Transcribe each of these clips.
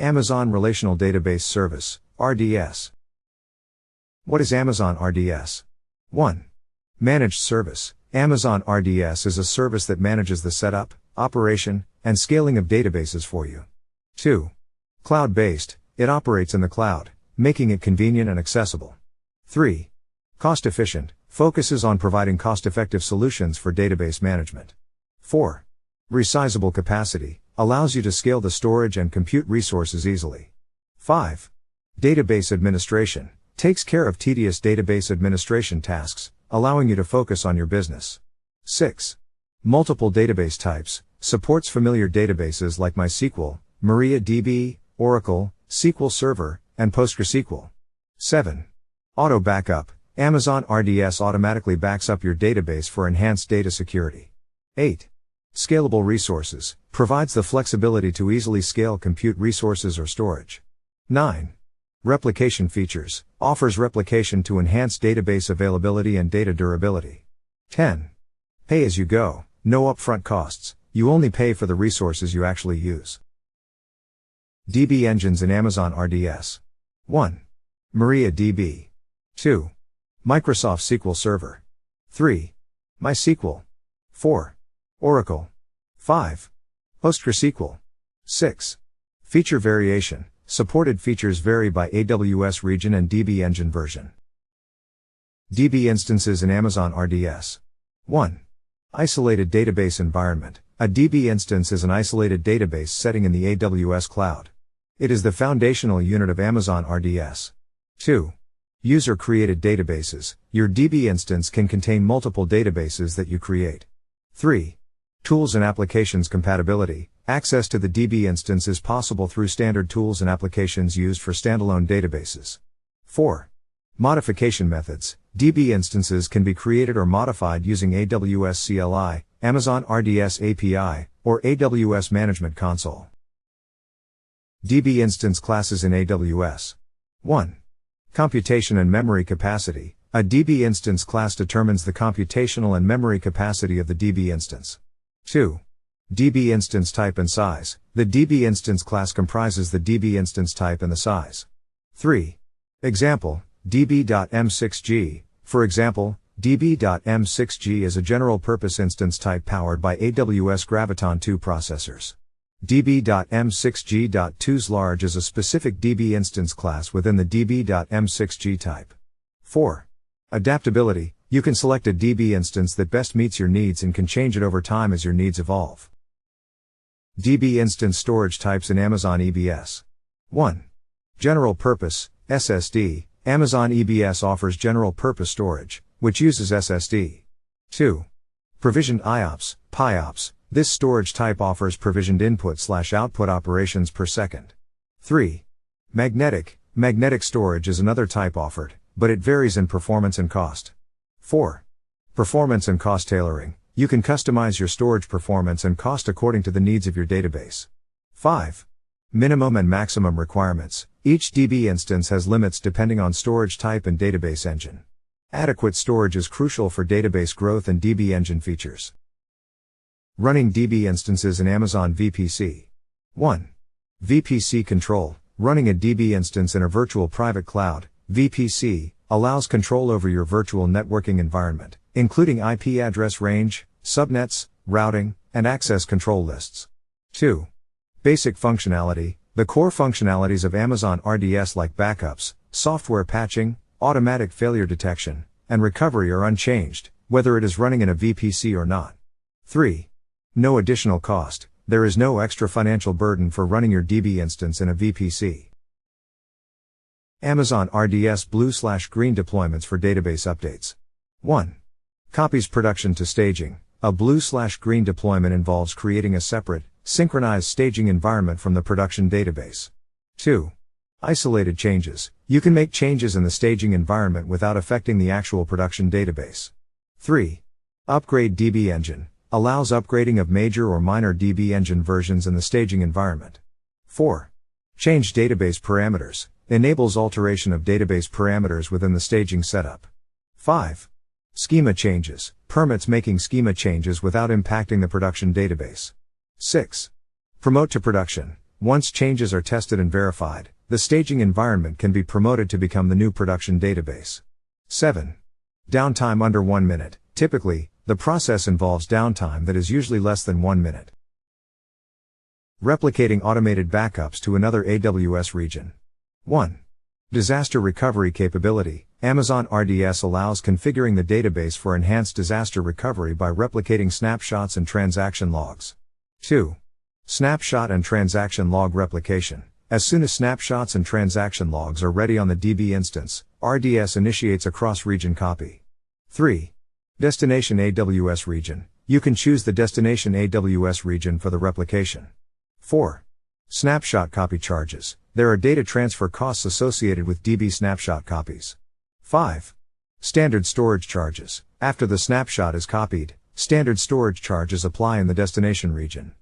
Amazon Relational Database Service, RDS. What is Amazon RDS? 1. Managed Service. Amazon RDS is a service that manages the setup, operation, and scaling of databases for you. 2. Cloud-based. It operates in the cloud, making it convenient and accessible. 3. Cost-efficient. Focuses on providing cost-effective solutions for database management. 4. Resizable capacity. Allows you to scale the storage and compute resources easily. 5. Database administration. Takes care of tedious database administration tasks, allowing you to focus on your business. 6. Multiple database types. Supports familiar databases like MySQL, MariaDB, Oracle, SQL Server, and PostgreSQL. 7. Auto backup. Amazon RDS automatically backs up your database for enhanced data security. 8. Scalable resources. Provides the flexibility to easily scale compute resources or storage. 9. Replication features. Offers replication to enhance database availability and data durability. 10. Pay as you go. No upfront costs. You only pay for the resources you actually use. DB engines in Amazon RDS. 1. MariaDB. 2. Microsoft SQL Server. 3. MySQL. 4. Oracle. 5. PostgreSQL. 6. Feature variation. Supported features vary by AWS region and DB engine version. DB instances in Amazon RDS. 1. Isolated database environment. A DB instance is an isolated database setting in the AWS cloud. It is the foundational unit of Amazon RDS. 2. User-created databases. Your DB instance can contain multiple databases that you create. 3. Tools and applications compatibility. Access to the DB instance is possible through standard tools and applications used for standalone databases. 4. Modification methods. DB instances can be created or modified using AWS CLI, Amazon RDS API, or AWS Management Console. DB instance classes in AWS. 1. Computation and memory capacity. A DB instance class determines the computational and memory capacity of the DB instance. 2. DB instance type and size. The DB instance class comprises the DB instance type and the size. 3. Example, db.m6g. For example, db.m6g is a general-purpose instance type powered by AWS Graviton2 processors. db.m6g.2's large is a specific DB instance class within the db.m6g type. 4. Adaptability. You can select a DB instance that best meets your needs and can change it over time as your needs evolve. DB instance storage types in Amazon EBS. 1. General purpose, SSD. Amazon EBS offers general purpose storage, which uses SSD. 2. Provisioned IOPS, PIOPS. This storage type offers provisioned input/output operations per second. 3. Magnetic. Magnetic storage is another type offered, but it varies in performance and cost. 4. Performance and cost tailoring. You can customize your storage performance and cost according to the needs of your database. 5. Minimum and maximum requirements. Each DB instance has limits depending on storage type and database engine. Adequate storage is crucial for database growth and DB engine features. Running DB instances in Amazon VPC. 1. VPC control. Running a DB instance in a virtual private cloud, VPC, allows control over your virtual networking environment, including IP address range, subnets, routing, and access control lists. 2. Basic functionality. The core functionalities of Amazon RDS like backups, software patching, automatic failure detection, and recovery are unchanged, whether it is running in a VPC or not. 3. No additional cost. There is no extra financial burden for running your DB instance in a VPC. Amazon RDS blue/green deployments for database updates. 1. Copies production to staging. A blue/green deployment involves creating a separate, synchronized staging environment from the production database. 2. Isolated changes. You can make changes in the staging environment without affecting the actual production database. 3. Upgrade DB engine. Allows upgrading of major or minor DB engine versions in the staging environment. 4. Change database parameters. Enables alteration of database parameters within the staging setup. 5. Schema changes. Permits making schema changes without impacting the production database. 6. Promote to production. Once changes are tested and verified, the staging environment can be promoted to become the new production database. 7. Downtime under 1 minute. Typically, the process involves downtime that is usually less than 1 minute. Replicating automated backups to another AWS region. 1. Disaster recovery capability. Amazon RDS allows configuring the database for enhanced disaster recovery by replicating snapshots and transaction logs. 2. Snapshot and transaction log replication. As soon as snapshots and transaction logs are ready on the DB instance, RDS initiates a cross-region copy. 3. Destination AWS region. You can choose the destination AWS region for the replication. 4. Snapshot copy charges. There are data transfer costs associated with DB snapshot copies. 5. Standard storage charges. After the snapshot is copied, standard storage charges apply in the destination region.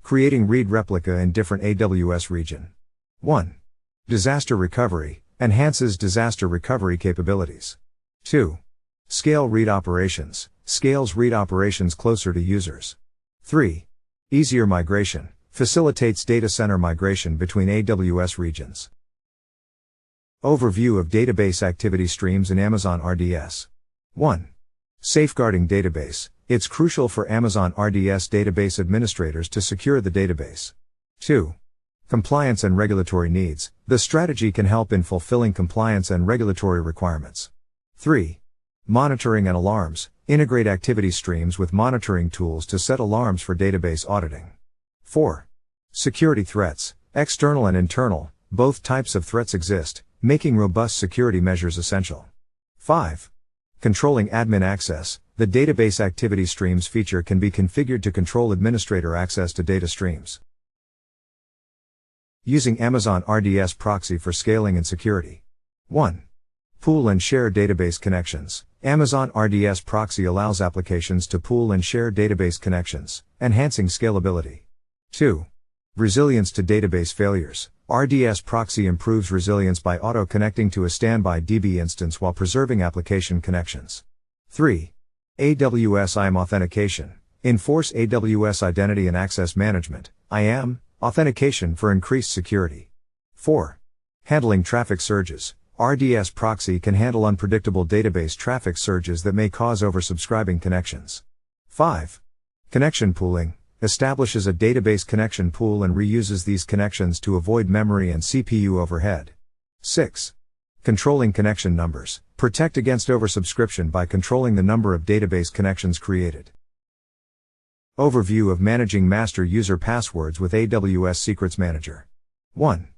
Creating read replica in different AWS region. 1. Disaster recovery. Enhances disaster recovery capabilities. 2. Scale read operations. Scales read operations closer to users. 3. Easier migration. Facilitates data center migration between AWS regions. Overview of database activity streams in Amazon RDS. 1. Safeguarding database. It's crucial for Amazon RDS database administrators to secure the database. 2. Compliance and regulatory needs. The strategy can help in fulfilling compliance and regulatory requirements. 3. Monitoring and alarms. Integrate activity streams with monitoring tools to set alarms for database auditing. 4. Security threats. External and internal, both types of threats exist, making robust security measures essential. 5. Controlling admin access. The database activity streams feature can be configured to control administrator access to data streams. Using Amazon RDS proxy for scaling and security. 1. Pool and share database connections. Amazon RDS proxy allows applications to pool and share database connections, enhancing scalability. 2. Resilience to database failures. RDS proxy improves resilience by auto-connecting to a standby DB instance while preserving application connections. 3. AWS IAM authentication. Enforce AWS identity and access management, IAM, authentication for increased security. 4. Handling traffic surges. RDS proxy can handle unpredictable database traffic surges that may cause oversubscribing connections. 5. Connection pooling. Establishes a database connection pool and reuses these connections to avoid memory and CPU overhead. 6. Controlling connection numbers. Protect against oversubscription by controlling the number of database connections created. Overview of managing master user passwords with AWS Secrets Manager. 1.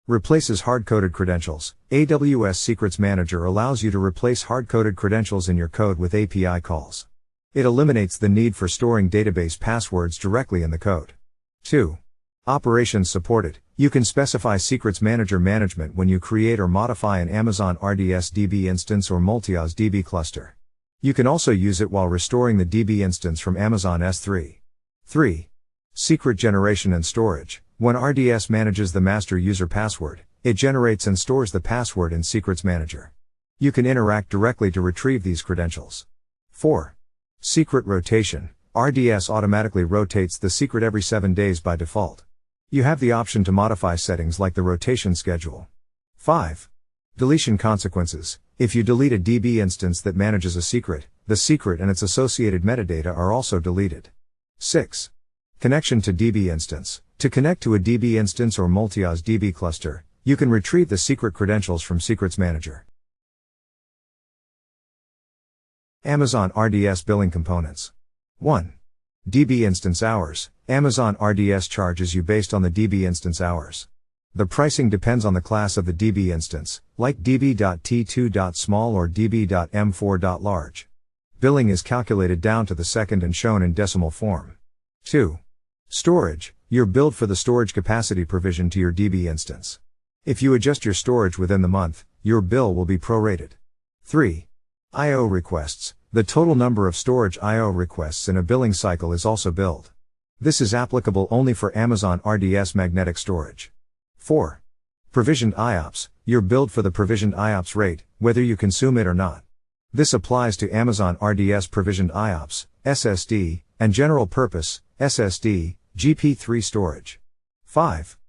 Replaces hard-coded credentials. AWS Secrets Manager allows you to replace hard-coded credentials in your code with API calls. It eliminates the need for storing database passwords directly in the code. 2. Operations supported. You can specify Secrets Manager management when you create or modify an Amazon RDS DB instance or multi-OS DB cluster. You can also use it while restoring the DB instance from Amazon S3. 3. Secret generation and storage. When RDS manages the master user password, it generates and stores the password in Secrets Manager. You can interact directly to retrieve these credentials. 4. Secret rotation. RDS automatically rotates the secret every 7 days by default. You have the option to modify settings like the rotation schedule. 5. Deletion consequences. If you delete a DB instance that manages a secret, the secret and its associated metadata are also deleted. 6. Connection to DB instance. To connect to a DB instance or multi-OS DB cluster, you can retrieve the secret credentials from Secrets Manager. Amazon RDS billing components. 1. DB instance hours. Amazon RDS charges you based on the DB instance hours. The pricing depends on the class of the DB instance, like db.t2.small or db.m4.large. Billing is calculated down to the second and shown in decimal form. 2. Storage. You're billed for the storage capacity provision to your DB instance. If you adjust your storage within the month, your bill will be prorated. 3. I/O requests. The total number of storage I/O requests in a billing cycle is also billed. This is applicable only for Amazon RDS magnetic storage. 4. Provisioned IOPS. You're billed for the provisioned IOPS rate, whether you consume it or not. This applies to Amazon RDS provisioned IOPS, SSD, and general purpose, SSD, GP3 storage. 5.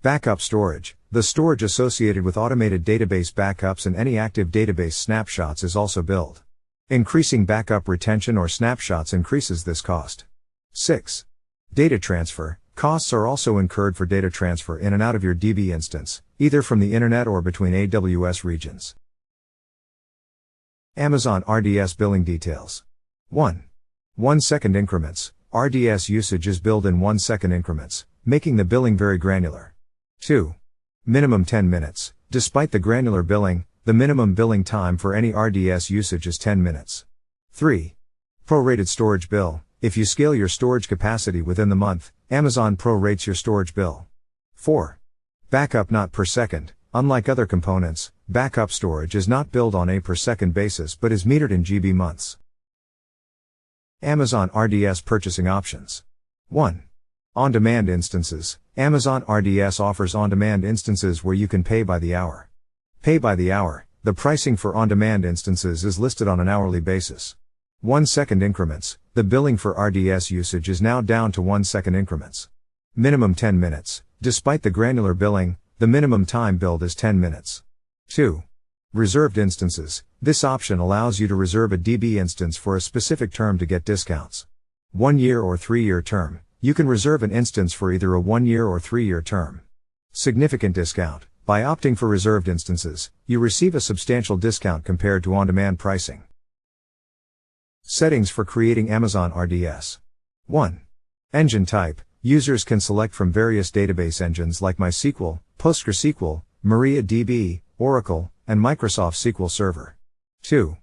Backup storage. The storage associated with automated database backups and any active database snapshots is also billed. Increasing backup retention or snapshots increases this cost. 6. Data transfer. Costs are also incurred for data transfer in and out of your DB instance, either from the internet or between AWS regions. Amazon RDS billing details. 1. 1 second increments. RDS usage is billed in 1 second increments, making the billing very granular. 2. Minimum 10 minutes. Despite the granular billing, the minimum billing time for any RDS usage is 10 minutes. 3. Prorated storage bill. If you scale your storage capacity within the month, Amazon prorates your storage bill. 4. Backup not per second. Unlike other components, backup storage is not billed on a per second basis but is metered in GB months. Amazon RDS purchasing options. 1. On-demand instances. Amazon RDS offers on-demand instances where you can pay by the hour. Pay by the hour. The pricing for on-demand instances is listed on an hourly basis. 1 second increments. The billing for RDS usage is now down to 1 second increments. Minimum 10 minutes. Despite the granular billing, the minimum time billed is 10 minutes. 2. Reserved instances. This option allows you to reserve a DB instance for a specific term to get discounts. 1 year or 3-year term. You can reserve an instance for either a 1-year or 3-year term. Significant discount. By opting for reserved instances, you receive a substantial discount compared to on-demand pricing. Settings for creating Amazon RDS. 1. Engine type. Users can select from various database engines like MySQL, PostgreSQL, MariaDB, Oracle, and Microsoft SQL Server. 2.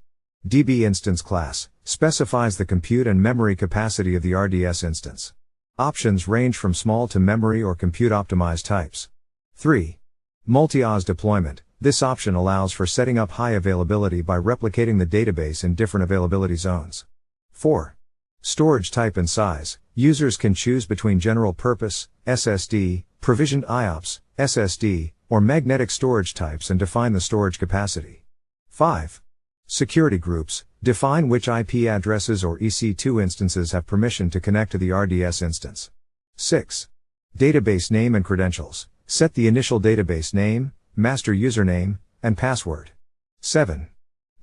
DB instance class. Specifies the compute and memory capacity of the RDS instance. Options range from small to memory or compute optimized types. 3. Multi-OS deployment. This option allows for setting up high availability by replicating the database in different availability zones. 4. Storage type and size. Users can choose between general purpose, SSD, provisioned IOPS, SSD, or magnetic storage types and define the storage capacity. 5. Security groups. Define which IP addresses or EC2 instances have permission to connect to the RDS instance. 6. Database name and credentials. Set the initial database name, master username, and password. 7.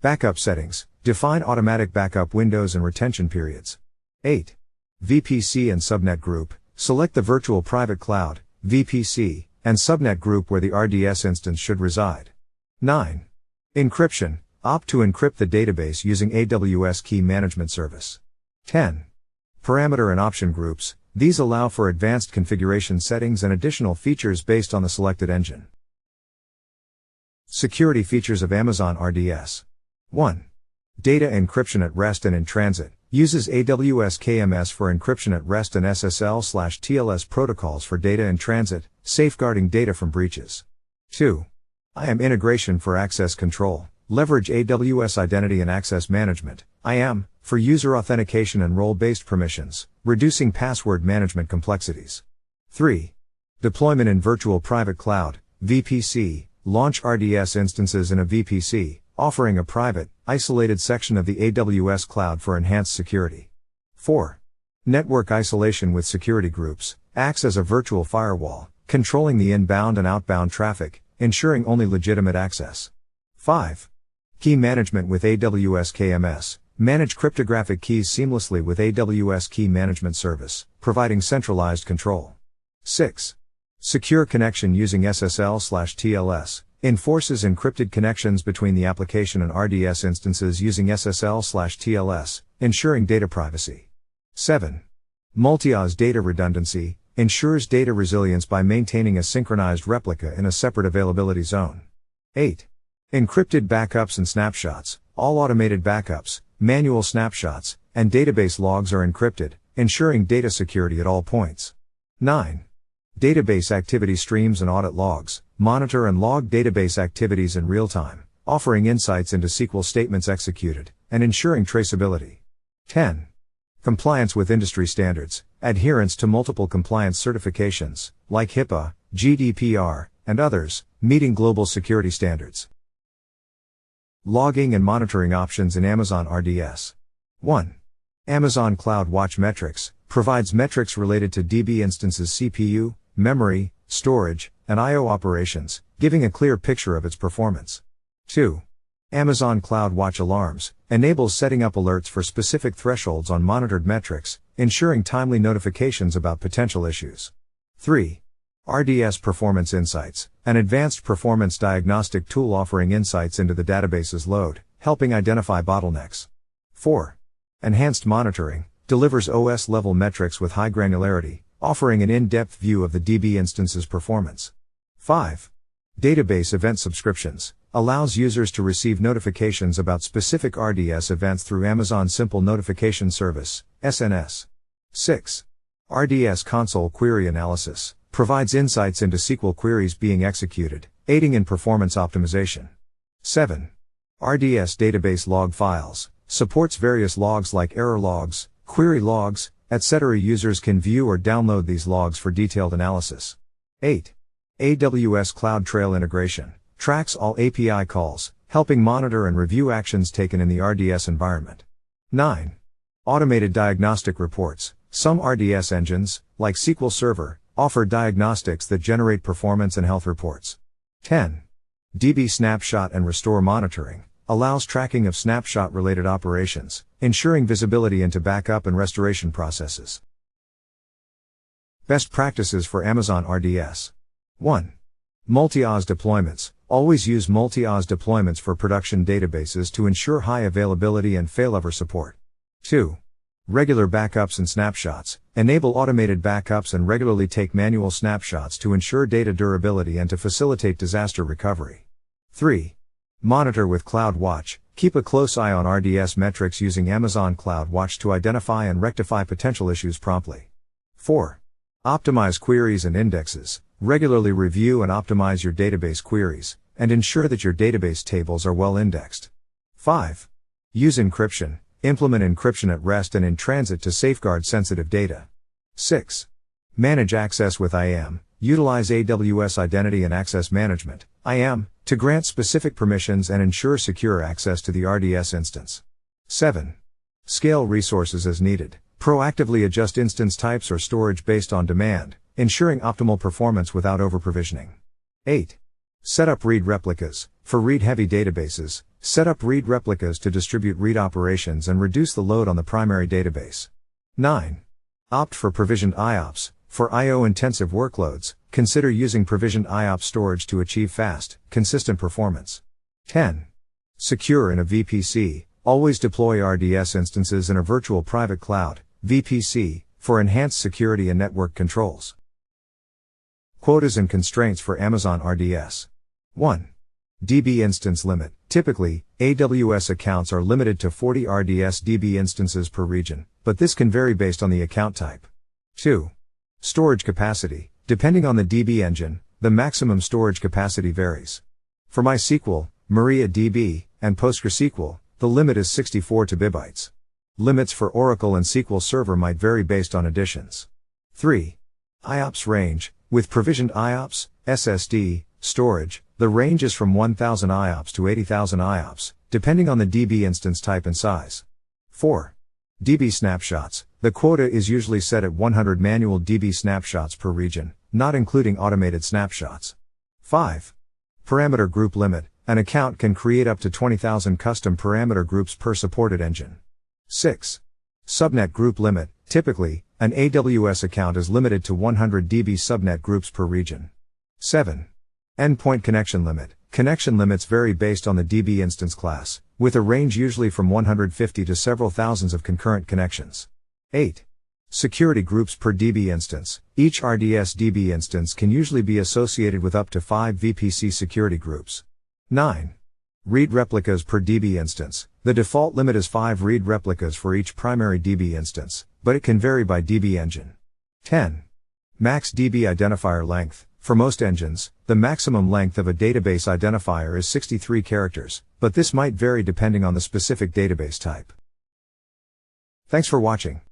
Backup settings. Define automatic backup windows and retention periods. 8. VPC and subnet group. Select the virtual private cloud, VPC, and subnet group where the RDS instance should reside. 9. Encryption. Opt to encrypt the database using AWS Key Management Service. 10. Parameter and option groups. These allow for advanced configuration settings and additional features based on the selected engine. Security features of Amazon RDS. 1. Data encryption at rest and in transit. Uses AWS KMS for encryption at rest and SSL/TLS protocols for data in transit, safeguarding data from breaches. 2. IAM integration for access control. Leverage AWS Identity and Access Management, IAM, for user authentication and role-based permissions, reducing password management complexities. 3. Deployment in virtual private cloud, VPC. Launch RDS instances in a VPC, offering a private, isolated section of the AWS cloud for enhanced security. 4. Network isolation with security groups. Acts as a virtual firewall, controlling the inbound and outbound traffic, ensuring only legitimate access. 5. Key management with AWS KMS. Manage cryptographic keys seamlessly with AWS Key Management Service, providing centralized control. 6. Secure connection using SSL/TLS. Enforces encrypted connections between the application and RDS instances using SSL/TLS, ensuring data privacy. 7. Multi-OS data redundancy. Ensures data resilience by maintaining a synchronized replica in a separate availability zone. 8. Encrypted backups and snapshots. All automated backups, manual snapshots, and database logs are encrypted, ensuring data security at all points. 9. Database activity streams and audit logs. Monitor and log database activities in real time, offering insights into SQL statements executed, and ensuring traceability. 10. Compliance with industry standards. Adherence to multiple compliance certifications, like HIPAA, GDPR, and others, meeting global security standards. Logging and monitoring options in Amazon RDS. 1. Amazon Cloud Watch Metrics provides metrics related to DB instances CPU, memory, storage, and I/O operations, giving a clear picture of its performance. 2. Amazon CloudWatch Alarms enables setting up alerts for specific thresholds on monitored metrics, ensuring timely notifications about potential issues. 3. RDS Performance Insights, an advanced performance diagnostic tool offering insights into the database's load, helping identify bottlenecks. 4. Enhanced Monitoring delivers OS-level metrics with high granularity, offering an in-depth view of the DB instance's performance. 5. Database Event Subscriptions allows users to receive notifications about specific RDS events through Amazon Simple Notification Service, SNS. 6. RDS Console Query Analysis provides insights into SQL queries being executed, aiding in performance optimization. 7. RDS Database Log Files supports various logs like error logs, query logs, etc. Users can view or download these logs for detailed analysis. 8. AWS CloudTrail Integration tracks all API calls, helping monitor and review actions taken in the RDS environment. 9. Automated Diagnostic Reports. Some RDS engines, like SQL Server, offer diagnostics that generate performance and health reports. 10. DB Snapshot and Restore Monitoring allows tracking of snapshot-related operations, ensuring visibility into backup and restoration processes. Best practices for Amazon RDS. 1. Multi-OS deployments. Always use multi-OS deployments for production databases to ensure high availability and failover support. 2. Regular backups and snapshots. Enable automated backups and regularly take manual snapshots to ensure data durability and to facilitate disaster recovery. 3. Monitor with CloudWatch. Keep a close eye on RDS metrics using Amazon CloudWatch to identify and rectify potential issues promptly. 4. Optimize queries and indexes. Regularly review and optimize your database queries, and ensure that your database tables are well indexed. 5. Use encryption. Implement encryption at rest and in transit to safeguard sensitive data. 6. Manage access with IAM. Utilize AWS Identity and Access Management, IAM, to grant specific permissions and ensure secure access to the RDS instance. 7. Scale resources as needed. Proactively adjust instance types or storage based on demand, ensuring optimal performance without over-provisioning. 8. Set up read replicas. For read-heavy databases, set up read replicas to distribute read operations and reduce the load on the primary database. 9. Opt for provisioned IOPS. For I/O-intensive workloads, consider using provisioned IOPS storage to achieve fast, consistent performance. 10. Secure in a VPC. Always deploy RDS instances in a virtual private cloud, VPC, for enhanced security and network controls. Quotas and constraints for Amazon RDS. 1. DB instance limit. Typically, AWS accounts are limited to 40 RDS DB instances per region, but this can vary based on the account type. 2. Storage capacity. Depending on the DB engine, the maximum storage capacity varies. For MySQL, MariaDB, and PostgreSQL, the limit is 64 TB. Limits for Oracle and SQL Server might vary based on additions. 3. IOPS range. With provisioned IOPS, SSD, storage, the range is from 1,000 IOPS to 80,000 IOPS, depending on the DB instance type and size. 4. DB snapshots. The quota is usually set at 100 manual DB snapshots per region, not including automated snapshots. 5. Parameter group limit. An account can create up to 20,000 custom parameter groups per supported engine. 6. Subnet group limit. Typically, an AWS account is limited to 100 DB subnet groups per region. 7. Endpoint connection limit. Connection limits vary based on the DB instance class, with a range usually from 150 to several thousands of concurrent connections. 8. Security groups per DB instance. Each RDS DB instance can usually be associated with up to 5 VPC security groups. 9. Read replicas per DB instance. The default limit is 5 read replicas for each primary DB instance, but it can vary by DB engine. 10. Max DB identifier length. For most engines, the maximum length of a database identifier is 63 characters, but this might vary depending on the specific database type. Thanks for watching.